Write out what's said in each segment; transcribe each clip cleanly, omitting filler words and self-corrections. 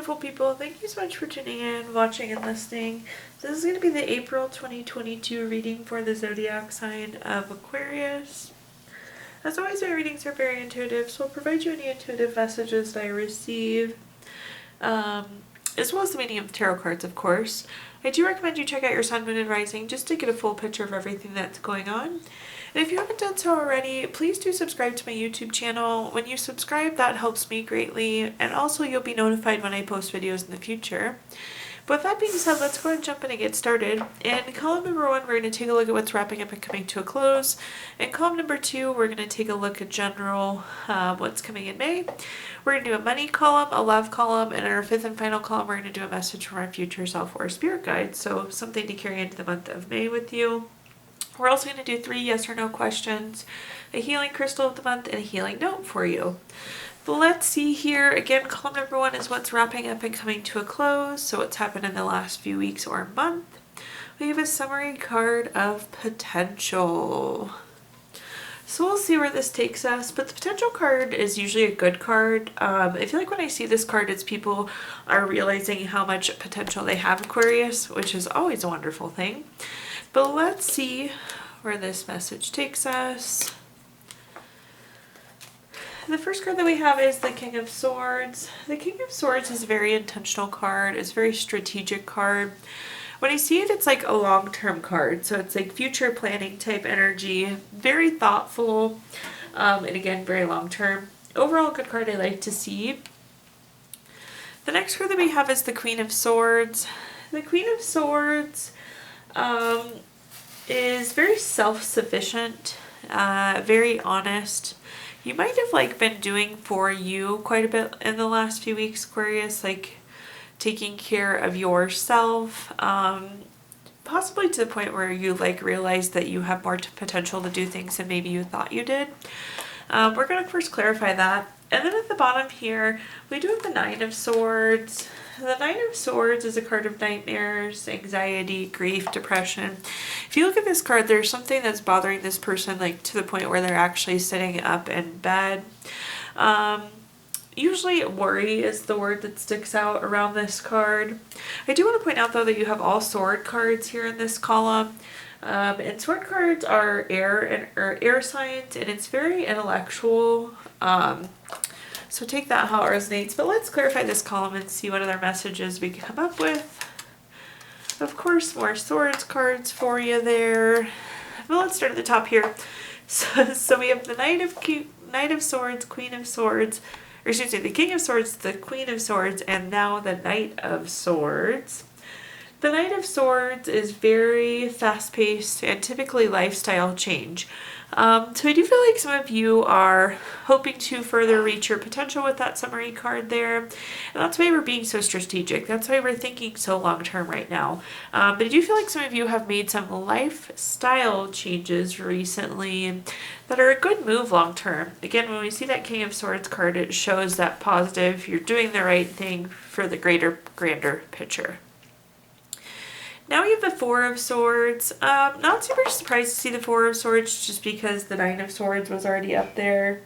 wonderful people. Thank you so much for tuning in, watching, and listening. This is going to be the April 2022 reading for the zodiac sign of Aquarius. As always, my readings are very intuitive, so I'll provide you any intuitive messages that I receive, as well as the meaning of the tarot cards, of course. I do recommend you check out your sun, moon, and rising just to get a full picture of everything that's going on. And if you haven't done so already, please do subscribe to my YouTube channel. When you subscribe, that helps me greatly, and also you'll be notified when I post videos in the future. But with that being said, let's go ahead and jump in and get started. In column number 1, we're going to take a look at what's wrapping up and coming to a close. In column number 2, we're going to take a look at general what's coming in May. We're going to do a money column, a love column, and in our 5th and final column, we're going to do a message from our future self or spirit guide. So something to carry into the month of May with you. We're also going to do 3 yes or no questions, a healing crystal of the month, and a healing note for you. But let's see here. Again, column number 1 is what's wrapping up and coming to a close. So what's happened in the last few weeks or month. We have a summary card of potential. So we'll see where this takes us, but the potential card is usually a good card. I feel like when I see this card, it's people are realizing how much potential they have, Aquarius, which is always a wonderful thing. But let's see where this message takes us. The first card that we have is the King of Swords. The King of Swords is a very intentional card. It's a very strategic card. When I see it, it's like a long-term card. So it's like future planning type energy. Very thoughtful. And again, very long-term. Overall, good card I like to see. The next card that we have is the Queen of Swords. The Queen of Swords is very self-sufficient, very honest. You might have been doing for you quite a bit in the last few weeks, Aquarius, like taking care of yourself, possibly to the point where you realize that you have more potential to do things than maybe you thought you did. We're going to first clarify that. And then at the bottom here, we do have the Nine of Swords. The Nine of Swords is a card of nightmares, anxiety, grief, depression. If you look at this card, there's something that's bothering this person to the point where they're actually sitting up in bed. Usually worry is the word that sticks out around this card. I do want to point out though that you have all sword cards here in this column. And sword cards are air signs, and it's very intellectual. So take that how it resonates. But let's clarify this column and see what other messages we can come up with. Of course, more swords cards for you there. But let's start at the top here. So we have the Knight of Swords, Queen of Swords, or excuse me, the King of Swords, the Queen of Swords, and now the Knight of Swords. The Knight of Swords is very fast-paced and typically lifestyle change. So I do feel like some of you are hoping to further reach your potential with that summary card there. And that's why we're being so strategic. That's why we're thinking so long-term right now. But I do feel like some of you have made some lifestyle changes recently that are a good move long-term. Again, when we see that King of Swords card, it shows that positive, you're doing the right thing for the grander picture. Now we have the Four of Swords. Not super surprised to see the Four of Swords just because the Nine of Swords was already up there.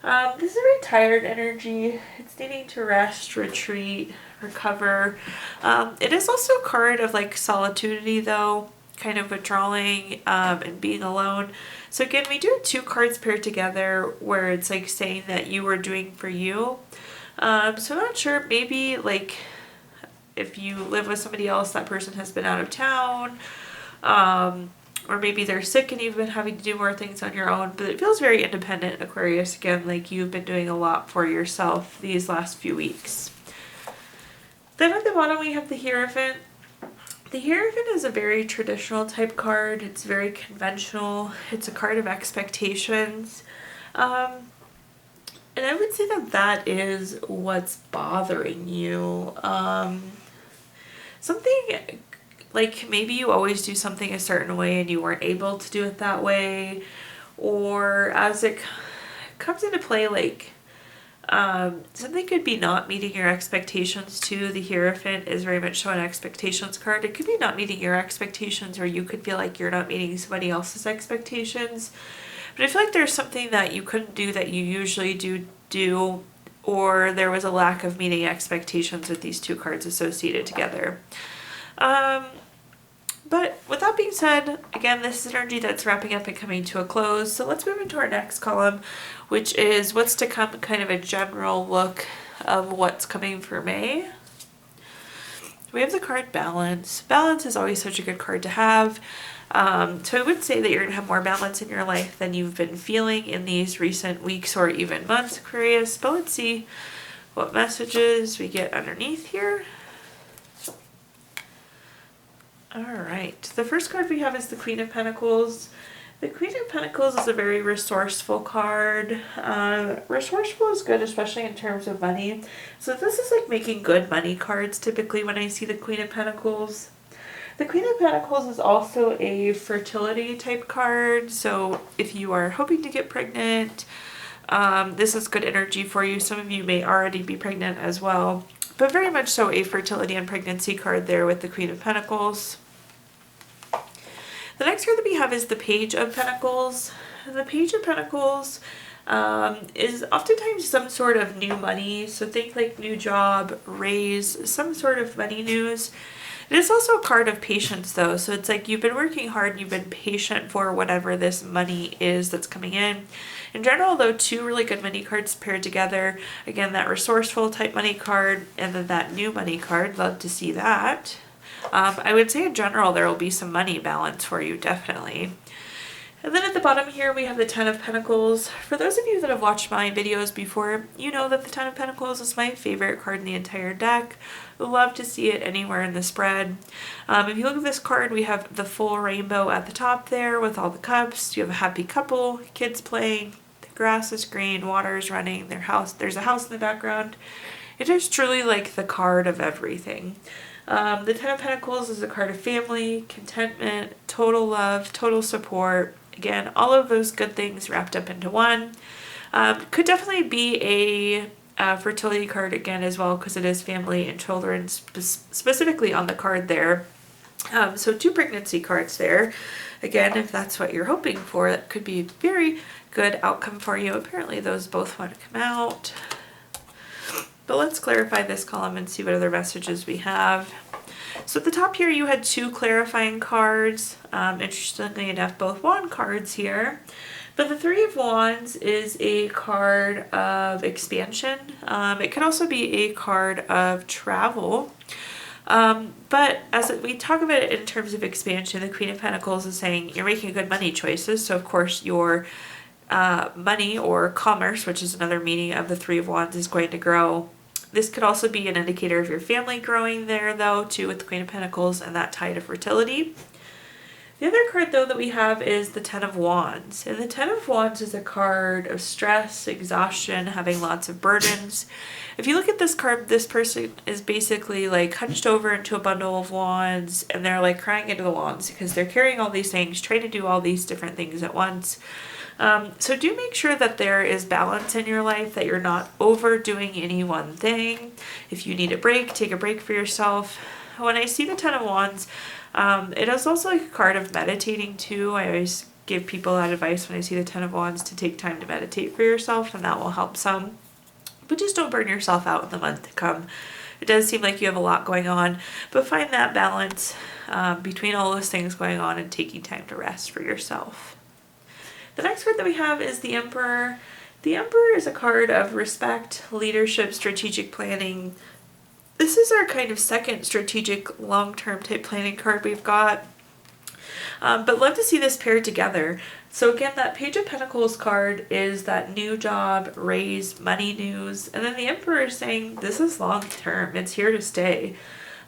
This is a very tired energy. It's needing to rest, retreat, recover. It is also a card of solitude though, kind of withdrawing and being alone. So again, we do have 2 cards paired together where it's saying that you were doing for you. So I'm not sure, maybe if you live with somebody else, that person has been out of town, or maybe they're sick and you've been having to do more things on your own, but it feels very independent, Aquarius, again, like you've been doing a lot for yourself these last few weeks. Then at the bottom we have the Hierophant. The Hierophant is a very traditional type card. It's very conventional. It's a card of expectations. And I would say that is what's bothering you. Something maybe you always do something a certain way and you weren't able to do it that way, or as it comes into play, something could be not meeting your expectations too. The Hierophant is very much so an expectations card. It could be not meeting your expectations, or you could feel like you're not meeting somebody else's expectations. But I feel like there's something that you couldn't do that you usually do, or there was a lack of meeting expectations with these two cards associated together. But with that being said, again, this is energy that's wrapping up and coming to a close. So let's move into our next column, which is what's to come, kind of a general look of what's coming for May. We have the card Balance. Balance is always such a good card to have. So I would say that you're going to have more balance in your life than you've been feeling in these recent weeks or even months, Aquarius. But let's see what messages we get underneath here. All right, the first card we have is the Queen of Pentacles. The Queen of Pentacles is a very resourceful card. Resourceful is good, especially in terms of money. So this is like making good money cards typically when I see the Queen of Pentacles. The Queen of Pentacles is also a fertility type card. So if you are hoping to get pregnant, this is good energy for you. Some of you may already be pregnant as well, but very much so a fertility and pregnancy card there with the Queen of Pentacles. The next card that we have is the Page of Pentacles. The Page of Pentacles is oftentimes some sort of new money. So think like new job, raise, some sort of money news. It is also a card of patience though. So it's like you've been working hard and you've been patient for whatever this money is that's coming in. In general though, two really good money cards paired together. Again, that resourceful type money card and then that new money card. Love to see that. I would say in general there will be some money balance for you, definitely. And then at the bottom here we have the Ten of Pentacles. For those of you that have watched my videos before, you know that the Ten of Pentacles is my favorite card in the entire deck. Love to see it anywhere in the spread. If you look at this card, we have the full rainbow at the top there with all the cups. You have a happy couple, kids playing, the grass is green, water is running, there's a house in the background. It is truly like the card of everything. The Ten of Pentacles is a card of family, contentment, total love, total support. Again, all of those good things wrapped up into one. Could definitely be a fertility card again as well, because it is family and children specifically on the card there. So two pregnancy cards there. Again, if that's what you're hoping for, that could be a very good outcome for you. Apparently those both want to come out. But let's clarify this column and see what other messages we have. So at the top here, you had two clarifying cards. Interestingly enough, both wand cards here. But the Three of Wands is a card of expansion. It could also be a card of travel. But as we talk about it in terms of expansion, the Queen of Pentacles is saying you're making good money choices. So of course your money or commerce, which is another meaning of the Three of Wands, is going to grow. This could also be an indicator of your family growing there though, too, with the Queen of Pentacles and that tie to fertility. The other card though that we have is the Ten of Wands. And the Ten of Wands is a card of stress, exhaustion, having lots of burdens. If you look at this card, this person is basically like hunched over into a bundle of wands and they're like crying into the wands because they're carrying all these things, trying to do all these different things at once. So do make sure that there is balance in your life, that you're not overdoing any one thing. If you need a break, take a break for yourself. When I see the Ten of Wands, it is also like a card of meditating too. I always give people that advice when I see the Ten of Wands to take time to meditate for yourself, and that will help some. But just don't burn yourself out in the month to come. It does seem like you have a lot going on, but find that balance between all those things going on and taking time to rest for yourself. The next card that we have is the Emperor. The Emperor is a card of respect, leadership, strategic planning. This is our kind of second strategic long-term type planning card we've got. But love to see this paired together. So again, that Page of Pentacles card is that new job, raise, money news. And then the Emperor is saying this is long-term. It's here to stay.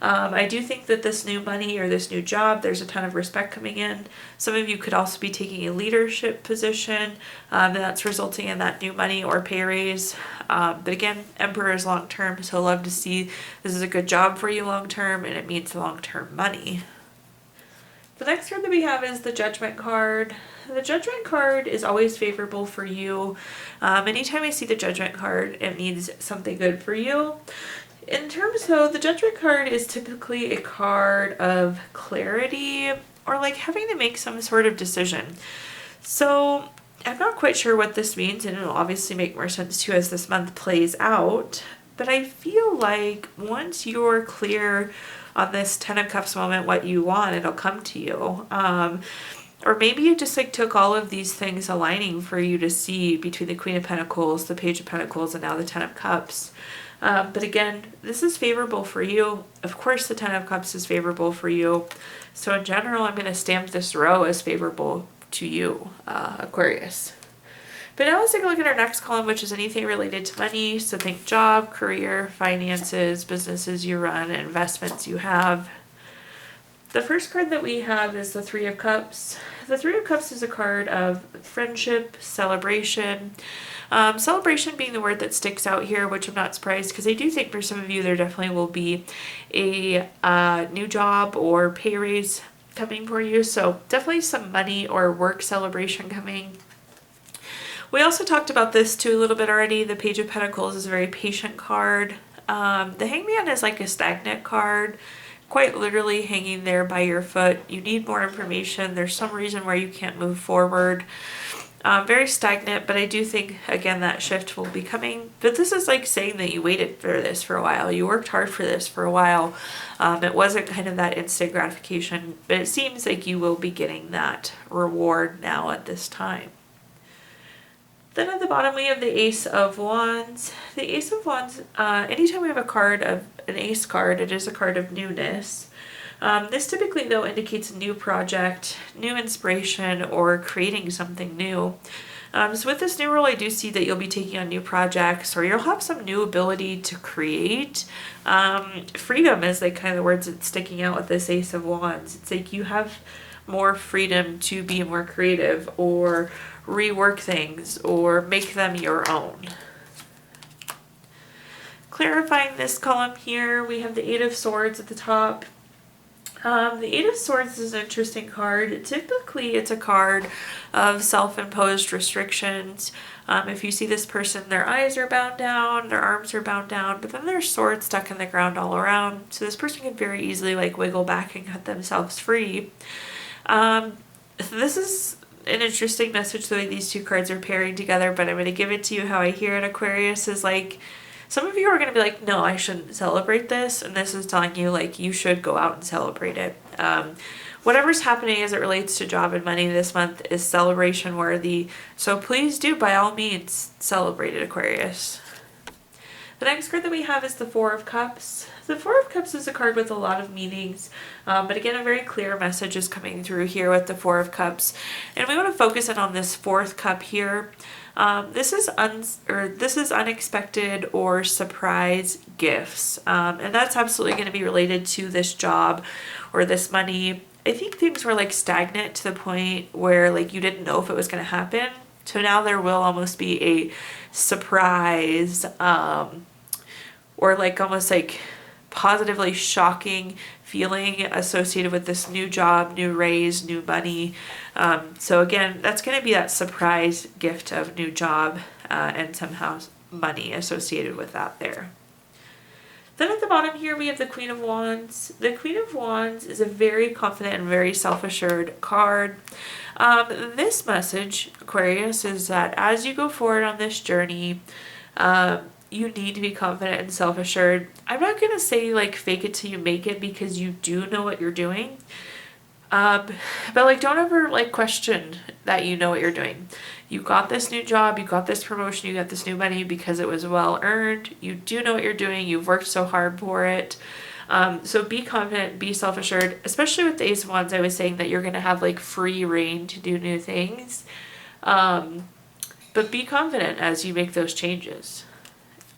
I do think that this new money or this new job, there's a ton of respect coming in. Some of you could also be taking a leadership position, and that's resulting in that new money or pay raise. But again, Emperor is long-term, so love to see this is a good job for you long-term, and it means long-term money. The next card that we have is the Judgment card. The Judgment card is always favorable for you. Anytime I see the Judgment card, it means something good for you. In terms of the Judgment card is typically a card of clarity or like having to make some sort of decision. So I'm not quite sure what this means, and it'll obviously make more sense too as this month plays out. But I feel like once you're clear on this Ten of Cups moment, what you want, it'll come to you. Or maybe it just like took all of these things aligning for you to see between the Queen of Pentacles, the Page of Pentacles, and now the Ten of Cups. But again, this is favorable for you. Of course, the Ten of Cups is favorable for you. So in general, I'm going to stamp this row as favorable to you, Aquarius. But now let's take a look at our next column, which is anything related to money. So think job, career, finances, businesses you run, investments you have. The first card that we have is the Three of Cups. The Three of Cups is a card of friendship, celebration. Celebration being the word that sticks out here, which I'm not surprised because I do think for some of you there definitely will be a new job or pay raise coming for you. So definitely some money or work celebration coming. We also talked about this too a little bit already. The Page of Pentacles is a very patient card. The Hangman is like a stagnant card, quite literally hanging there by your foot. You need more information. There's some reason where you can't move forward. Very stagnant, but I do think, again, that shift will be coming. But this is like saying that you waited for this for a while. You worked hard for this for a while. It wasn't kind of that instant gratification, but it seems like you will be getting that reward now at this time. Then at the bottom we have the Ace of Wands. The Ace of Wands, anytime we have a card of an Ace card, it is a card of newness. This typically though indicates a new project, new inspiration, or creating something new. So with this new role, I do see that you'll be taking on new projects, or you'll have some new ability to create. Freedom is like kind of the words that's sticking out with this Ace of Wands. It's like you have more freedom to be more creative or rework things or make them your own. Clarifying this column here, we have the Eight of Swords at the top. The Eight of Swords is an interesting card. Typically, it's a card of self-imposed restrictions. If you see this person, their eyes are bound down, their arms are bound down, but then there's swords stuck in the ground all around. So this person can very easily like wiggle back and cut themselves free. This is an interesting message the way these two cards are pairing together, but I'm going to give it to you how I hear it, Aquarius, is like some of you are going to be like, no, I shouldn't celebrate this, and this is telling you like you should go out and celebrate it. Whatever's happening as it relates to job and money this month is celebration worthy, so please do by all means celebrate it, Aquarius. The next card that we have is the Four of Cups. The Four of Cups is a card with a lot of meanings, but again, a very clear message is coming through here with the Four of Cups. And we want to focus in on this fourth cup here. This is unexpected or surprise gifts, and that's absolutely going to be related to this job or this money. I think things were like stagnant to the point where like you didn't know if it was going to happen. So now there will almost be a surprise, or like almost like positively shocking feeling associated with this new job, new raise, new money. So again, that's going to be that surprise gift of new job and somehow money associated with that there. Then at the bottom here, we have the Queen of Wands. The Queen of Wands is a very confident and very self-assured card. This message, Aquarius, is that as you go forward on this journey, you need to be confident and self-assured. I'm not going to say like fake it till you make it because you do know what you're doing. But like don't ever like question that you know what you're doing. You got this new job, you got this promotion, you got this new money because it was well earned. You do know what you're doing. You've worked so hard for it. So be confident, be self-assured, especially with the Ace of Wands. I was saying that you're going to have like free reign to do new things. But be confident as you make those changes.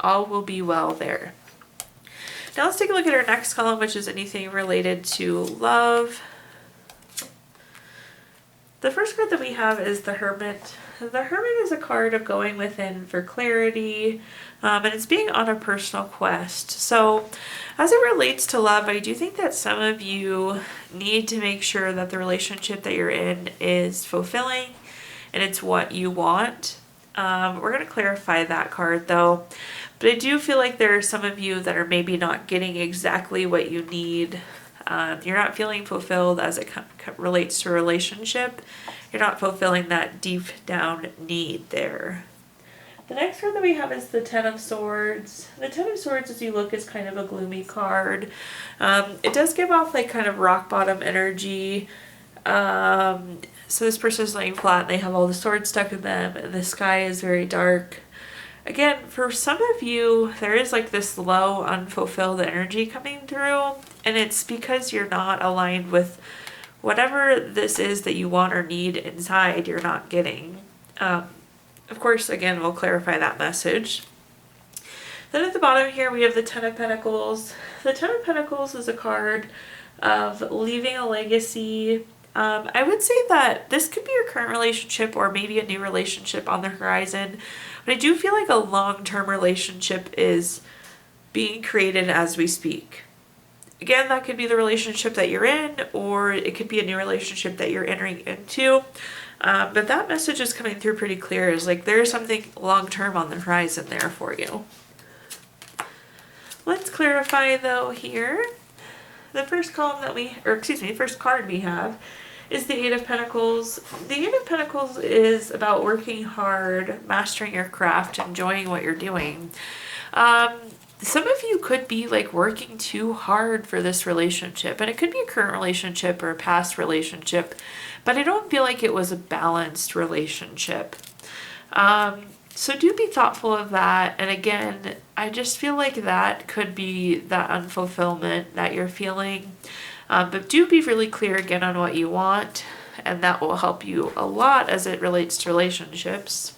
All will be well there. Now let's take a look at our next column, which is anything related to love. The first card that we have is the Hermit. The Hermit is a card of going within for clarity, and it's being on a personal quest. So as it relates to love, I do think that some of you need to make sure that the relationship that you're in is fulfilling and it's what you want. We're going to clarify that card though, but I do feel like there are some of you that are maybe not getting exactly what you need You're not feeling fulfilled as it relates to a relationship. You're not fulfilling that deep down need there. The next card that we have is the Ten of Swords. The Ten of Swords, as you look, is kind of a gloomy card. It does give off like kind of rock bottom energy. So this person is laying flat and they have all the swords stuck in them and the sky is very dark. Again, for some of you, there is like this low, unfulfilled energy coming through, and it's because you're not aligned with whatever this is that you want or need inside, you're not getting. Of course, again, we'll clarify that message. Then at the bottom here, we have the Ten of Pentacles. The Ten of Pentacles is a card of leaving a legacy. I would say that this could be your current relationship or maybe a new relationship on the horizon. But I do feel like a long-term relationship is being created as we speak. Again, that could be the relationship that you're in, or it could be a new relationship that you're entering into. But that message is coming through pretty clear. Is like there's something long-term on the horizon there for you. Let's clarify though here. The first first card we have is the Eight of Pentacles. The Eight of Pentacles is about working hard, mastering your craft, enjoying what you're doing. Some of you could be like working too hard for this relationship, and it could be a current relationship or a past relationship, but I don't feel like it was a balanced relationship. So do be thoughtful of that. And again, I just feel like that could be that unfulfillment that you're feeling. But do be really clear again on what you want, and that will help you a lot as it relates to relationships.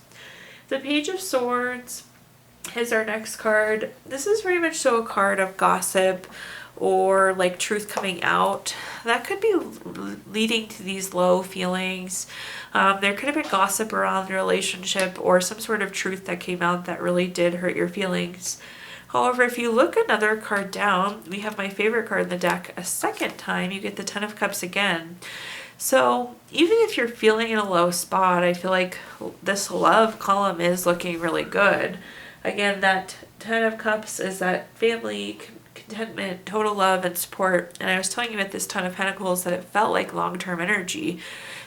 The Page of Swords is our next card. This is very much so a card of gossip or like truth coming out. That could be leading to these low feelings. There could have been gossip around the relationship or some sort of truth that came out that really did hurt your feelings. However, if you look another card down, we have my favorite card in the deck a second time. You get the Ten of Cups again. So even if you're feeling in a low spot, I feel like this love column is looking really good. Again, that Ten of Cups is that family, contentment, total love, and support. And I was telling you with this Ten of Pentacles that it felt like long-term energy.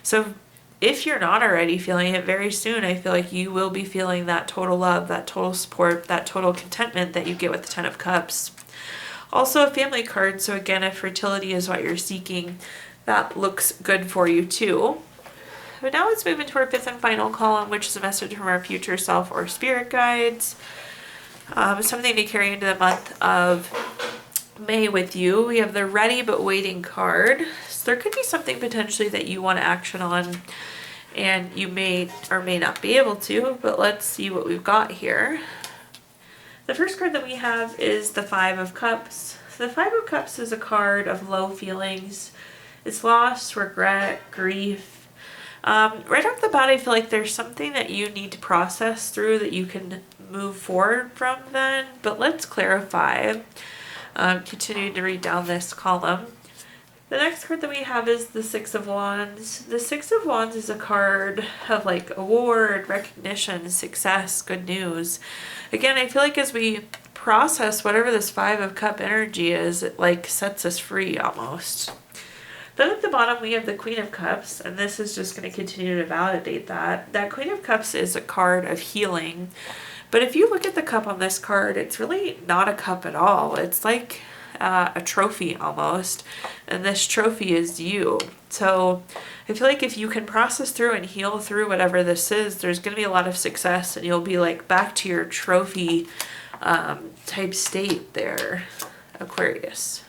So if you're not already feeling it very soon, I feel like you will be feeling that total love, that total support, that total contentment that you get with the Ten of Cups. Also a family card, so again, if fertility is what you're seeking, that looks good for you too. But now let's move into our fifth and final column, which is a message from our future self or spirit guides. Something to carry into the month of May with you. We have the Ready But Waiting card. So there could be something potentially that you want to action on, and you may or may not be able to, but let's see what we've got here. The first card that we have is the Five of Cups. The Five of Cups is a card of low feelings. It's loss, regret, grief. Right off the bat, I feel like there's something that you need to process through that you can move forward from then, but let's clarify. Continue to read down this column. The next card that we have is the Six of Wands. The Six of Wands is a card of like award, recognition, success, good news. Again, I feel like as we process whatever this Five of Cup energy is, it like sets us free almost. Then at the bottom we have the Queen of Cups, and this is just going to continue to validate that. That Queen of Cups is a card of healing. But if you look at the cup on this card, it's really not a cup at all. It's like a trophy almost, and this trophy is you. So I feel like if you can process through and heal through whatever this is, there's going to be a lot of success, and you'll be like back to your trophy type state there, Aquarius.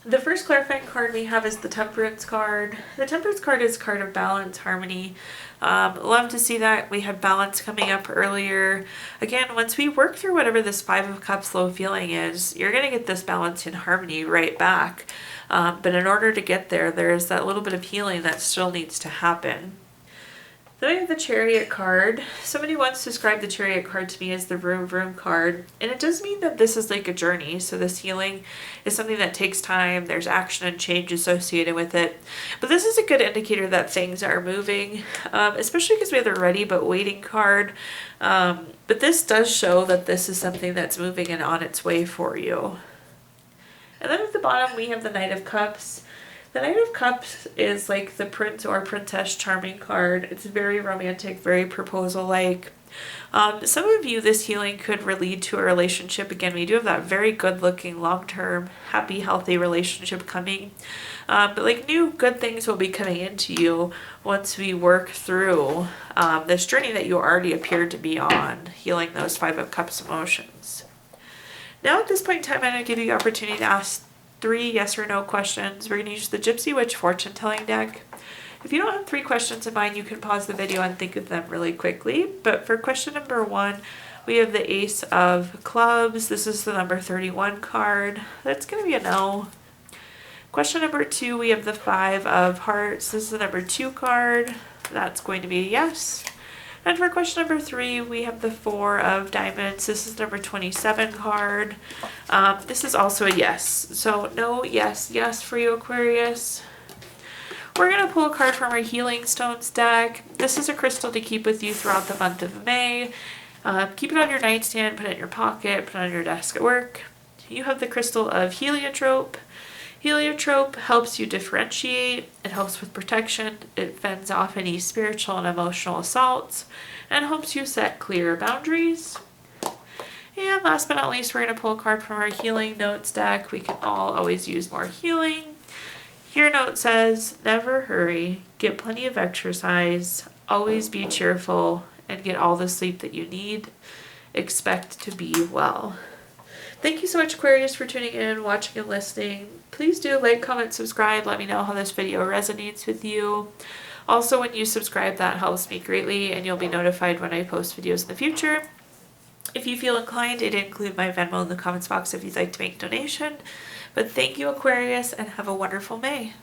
The first clarifying card we have is the Temperance card. The Temperance card is a card of balance, harmony. Love to see that. We had balance coming up earlier. Again, once we work through whatever this Five of Cups low feeling is, you're going to get this balance and harmony right back. But in order to get there, there's that little bit of healing that still needs to happen. Then I have the Chariot card. Somebody once described the Chariot card to me as the vroom vroom card, and it does mean that this is like a journey. So this healing is something that takes time. There's action and change associated with it. But this is a good indicator that things are moving, especially because we have the Ready But Waiting card. But this does show that this is something that's moving and on its way for you. And then at the bottom we have the Knight of Cups. The Knight of Cups is like the Prince or Princess Charming card. It's very romantic, very proposal-like. Some of you, this healing could lead to a relationship. Again, we do have that very good-looking, long-term, happy, healthy relationship coming. But like new good things will be coming into you once we work through this journey that you already appeared to be on, healing those Five of Cups emotions. Now at this point in time, I'm going to give you the opportunity to ask 3 yes or no questions. We're going to use the Gypsy Witch fortune telling deck. If you don't have 3 questions in mind, you can pause the video and think of them really quickly. But for question number 1, we have the Ace of Clubs. This is the number 31 card. That's going to be a no. Question number 2, we have the 5 of Hearts. This is the number 2 card. That's going to be a yes. And for question number 3, we have the 4 of Diamonds. This is number 27 card. This is also a yes. So no, yes, yes for you, Aquarius. We're going to pull a card from our Healing Stones deck. This is a crystal to keep with you throughout the month of May. Keep it on your nightstand, put it in your pocket, put it on your desk at work. You have the crystal of Heliotrope. Heliotrope helps you differentiate, it helps with protection, it fends off any spiritual and emotional assaults, and helps you set clear boundaries. And last but not least, we're going to pull a card from our Healing Notes deck. We can all always use more healing. Your note says, never hurry, get plenty of exercise, always be cheerful, and get all the sleep that you need. Expect to be well. Thank you so much, Aquarius, for tuning in, watching, and listening. Please do like, comment, subscribe. Let me know how this video resonates with you. Also, when you subscribe, that helps me greatly, and you'll be notified when I post videos in the future. If you feel inclined, I'd include my Venmo in the comments box if you'd like to make a donation. But thank you, Aquarius, and have a wonderful May.